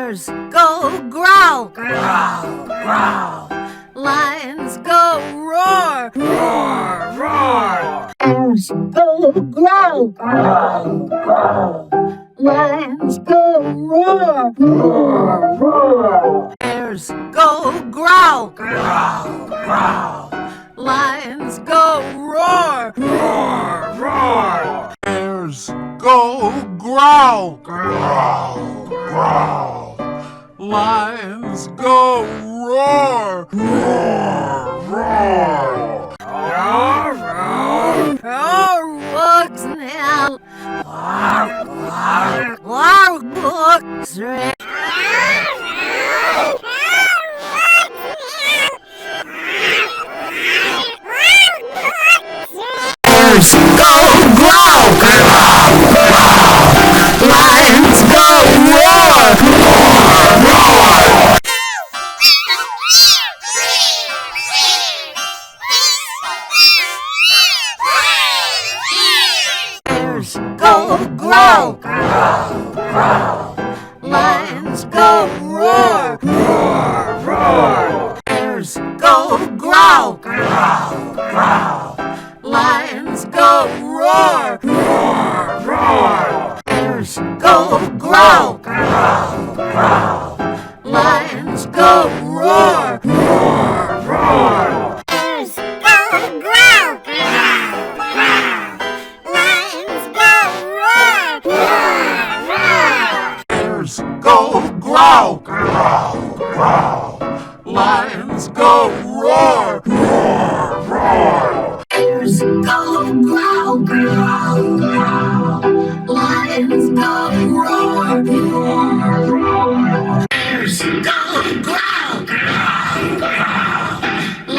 Bears go growl, growl, growl. Lions go roar, roar, roar. Bears go growl, growl, growl. Lions go roar, roar, roar. Bears go growl, growl, growl. Lions go roar, roar, roar. Bears go growl, growl, growl. Lions go roar, roar, roar. Roar, roar, roar, looks now. Roar, looks red. Bears go growl, growl, growl. Lions go roar, roar, roar. Bears go growl, growl, growl. Lions go roar, roar, roar. Bears go growl, growl, growl. Lions go roar, roar, roar. Bears go growl, growl, growl. Lions go roar, roar, roar. Bears go growl, growl, growl. Lions go roar, roar, roar. Bears go growl, growl, growl. Lions go roar, roar, roar. Bears go growl, growl, growl. Lions go roar, roar, roar. Bears go growl, growl, growl.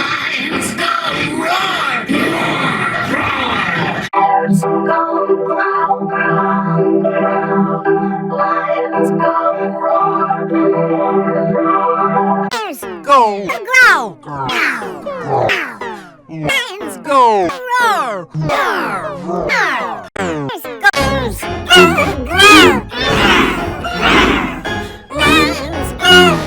Lions go roar, roar, roar. Bears go growl, growl, growl. Lions go roar, roar, roar. Bears Go growl, growl, growl. Lions go Roar, roar, roar. Bears go growl, growl, growl. Lions go